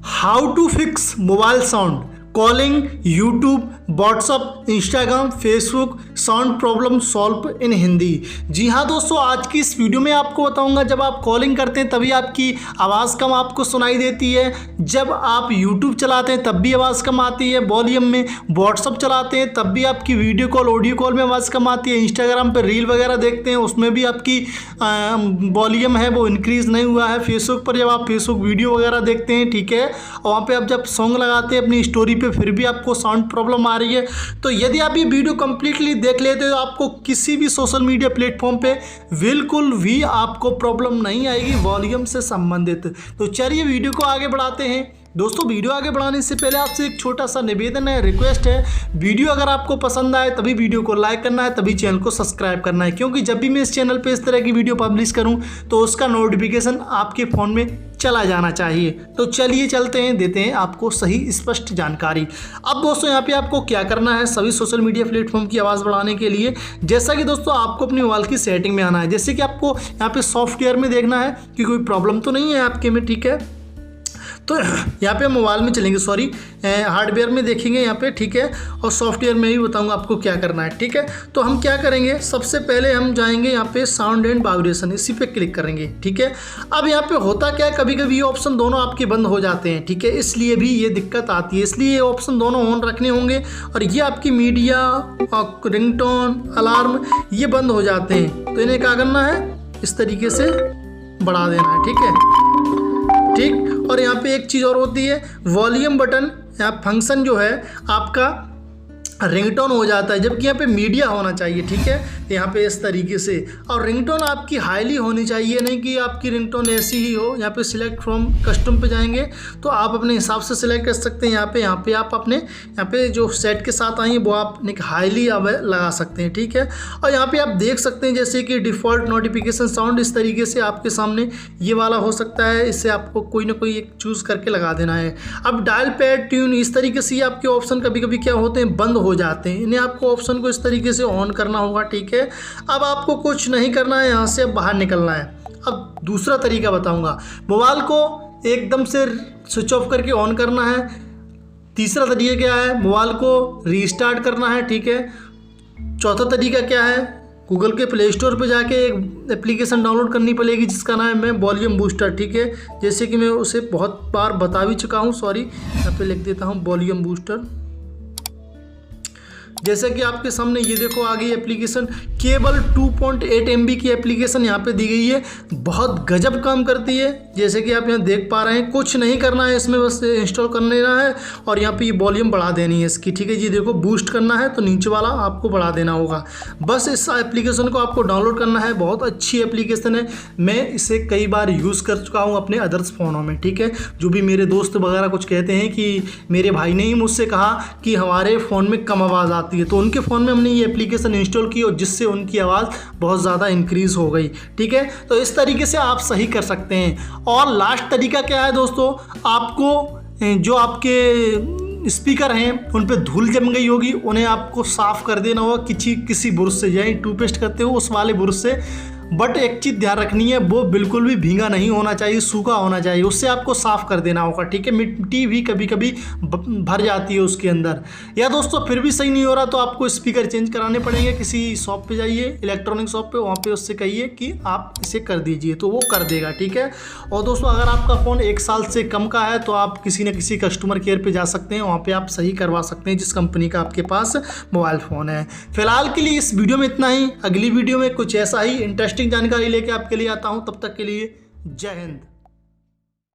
How to fix mobile sound calling, YouTube, WhatsApp, Instagram, Facebook sound problem solve in Hindi. जी हाँ दोस्तों, आज की इस वीडियो में आपको बताऊंगा जब आप कॉलिंग करते हैं तभी आपकी आवाज़ कम आपको सुनाई देती है, जब आप यूट्यूब चलाते हैं तब भी आवाज़ कम आती है वॉल्यूम में, व्हाट्सअप चलाते हैं तब भी आपकी वीडियो कॉल ऑडियो कॉल में आवाज़ कम आती है, इंस्टाग्राम पर रील वगैरह देखते हैं उसमें भी आपकी वॉल्यूम है वो इंक्रीज़ नहीं हुआ है, फेसबुक पर जब आप फेसबुक वीडियो वगैरह देखते हैं, ठीक है, और वहाँ पर आप जब सॉन्ग लगाते हैं अपनी स्टोरी पे फिर भी आपको साउंड प्रॉब्लम आ रही है। तो यदि आप ये वीडियो कंप्लीटली देख लेते हो तो आपको किसी भी सोशल मीडिया प्लेटफॉर्म पे बिल्कुल भी आपको प्रॉब्लम नहीं आएगी वॉल्यूम से संबंधित। तो चलिए वीडियो को आगे बढ़ाते हैं। दोस्तों वीडियो आगे बढ़ाने से पहले आपसे एक छोटा सा निवेदन है, रिक्वेस्ट है, वीडियो अगर आपको पसंद आए तभी वीडियो को लाइक करना है, तभी चैनल को सब्सक्राइब करना है, क्योंकि जब भी मैं इस चैनल पे इस तरह की वीडियो पब्लिश करूं तो उसका नोटिफिकेशन आपके फ़ोन में चला जाना चाहिए। तो चलिए चलते हैं, देते हैं आपको सही स्पष्ट जानकारी। अब दोस्तों यहाँ पे आपको क्या करना है सभी सोशल मीडिया प्लेटफॉर्म की आवाज़ बढ़ाने के लिए, जैसा कि दोस्तों आपको अपनी मोबाइल की सेटिंग में आना है। जैसे कि आपको यहाँ पे सॉफ्टवेयर में देखना है कि कोई प्रॉब्लम तो नहीं है आपके में, ठीक है। तो यहाँ पे मोबाइल में चलेंगे, सॉरी हार्डवेयर में देखेंगे यहाँ पे, ठीक है, और सॉफ्टवेयर में भी बताऊंगा आपको क्या करना है, ठीक है। तो हम क्या करेंगे, सबसे पहले हम जाएंगे यहाँ पे साउंड एंड वाइब्रेशन, इसी पे क्लिक करेंगे, ठीक है। अब यहाँ पे होता क्या है, कभी कभी ये ऑप्शन दोनों आपके बंद हो जाते हैं, ठीक है, इसलिए भी ये दिक्कत आती है, इसलिए ये ऑप्शन दोनों ऑन रखने होंगे। और ये आपकी मीडिया, रिंगटोन, अलार्म ये बंद हो जाते हैं, तो इन्हें क्या करना है, इस तरीके से बढ़ा देना है, ठीक है, ठीक। और यहाँ पे एक चीज़ और होती है, वॉल्यूम बटन यहाँ फंक्शन जो है आपका रिंगटोन हो जाता है, जबकि यहाँ पे मीडिया होना चाहिए, ठीक है, यहाँ पे इस तरीके से। और रिंगटोन आपकी हाईली होनी चाहिए, नहीं कि आपकी रिंगटोन ऐसी ही हो। यहाँ पे सिलेक्ट फ्रॉम कस्टम पे जाएंगे तो आप अपने हिसाब से सिलेक्ट कर सकते हैं। यहाँ पे आप अपने यहाँ पे जो सेट के साथ आई है वो आप हाईली लगा सकते हैं, ठीक है। और यहाँ पे आप देख सकते हैं जैसे कि डिफ़ॉल्ट नोटिफिकेशन साउंड, इस तरीके से आपके सामने ये वाला हो सकता है, इससे आपको कोई ना कोई एक चूज़ करके लगा देना है। अब डायल पैड ट्यून, इस तरीके से आपके ऑप्शन कभी कभी क्या होते हैं, बंद हो जाते हैं, इन्हें आपको ऑप्शन को इस तरीके से ऑन करना होगा, ठीक है। अब आपको कुछ नहीं करना है, यहाँ से बाहर निकलना है। अब दूसरा तरीका बताऊंगा, मोबाइल को एकदम से स्विच ऑफ करके ऑन करना है। तीसरा तरीका क्या है, मोबाइल को रीस्टार्ट करना है, ठीक है। चौथा तरीका क्या है, गूगल के प्ले स्टोर पे जाके एक एप्लीकेशन डाउनलोड करनी पड़ेगी जिसका नाम है वॉल्यूम बूस्टर, ठीक है। जैसे कि मैं उसे बहुत बार बता भी चुका हूँ, सॉरी, यहाँ पे लिख देता हूँ वॉल्यूम बूस्टर। जैसे कि आपके सामने ये देखो आ गई एप्लीकेशन, केवल 2.8 MB की एप्लीकेशन यहाँ पे दी गई है, बहुत गजब काम करती है। जैसे कि आप यहाँ देख पा रहे हैं, कुछ नहीं करना है इसमें, बस इंस्टॉल कर लेना है और यहाँ पे ये वॉल्यूम बढ़ा देनी है इसकी, ठीक है जी। देखो बूस्ट करना है तो नीचे वाला आपको बढ़ा देना होगा, बस इस एप्लीकेशन को आपको डाउनलोड करना है। बहुत अच्छी एप्लीकेशन है, मैं इसे कई बार यूज़ कर चुका हूँ अपने अदर्स फ़ोनों में, ठीक है। जो भी मेरे दोस्त वगैरह कुछ कहते हैं कि मेरे भाई ने ही मुझसे कहा कि हमारे फ़ोन में कम आवाज़ आती है, तो उनके फ़ोन में हमने ये एप्लीकेशन इंस्टॉल की और जिससे उनकी आवाज़ बहुत ज़्यादा इंक्रीज़ हो गई, ठीक है। तो इस तरीके से आप सही कर सकते हैं। और लास्ट तरीका क्या है दोस्तों, आपको जो आपके स्पीकर हैं उन पे धूल जम गई होगी, उन्हें आपको साफ़ कर देना होगा किसी ब्रश से, यानी टूथपेस्ट करते हो उस वाले ब्रश से। बट एक चीज़ ध्यान रखनी है, वो बिल्कुल भी भीगा नहीं होना चाहिए, सूखा होना चाहिए, उससे आपको साफ़ कर देना होगा, ठीक है। मिट्टी भी कभी कभी भर जाती है उसके अंदर। या दोस्तों फिर भी सही नहीं हो रहा तो आपको स्पीकर चेंज कराने पड़ेंगे, किसी शॉप पे जाइए, इलेक्ट्रॉनिक शॉप पे, वहाँ पे उससे कहिए कि आप इसे कर दीजिए तो वो कर देगा, ठीक है। और दोस्तों अगर आपका फ़ोन 1 साल से कम का है तो आप किसी न किसी कस्टमर केयर पर जा सकते हैं, वहाँ पर आप सही करवा सकते हैं जिस कंपनी का आपके पास मोबाइल फ़ोन है। फिलहाल के लिए इस वीडियो में इतना ही, अगली वीडियो में कुछ ऐसा ही इंटरेस्टिंग जानकारी लेके आपके लिए आता हूं। तब तक के लिए जय हिंद।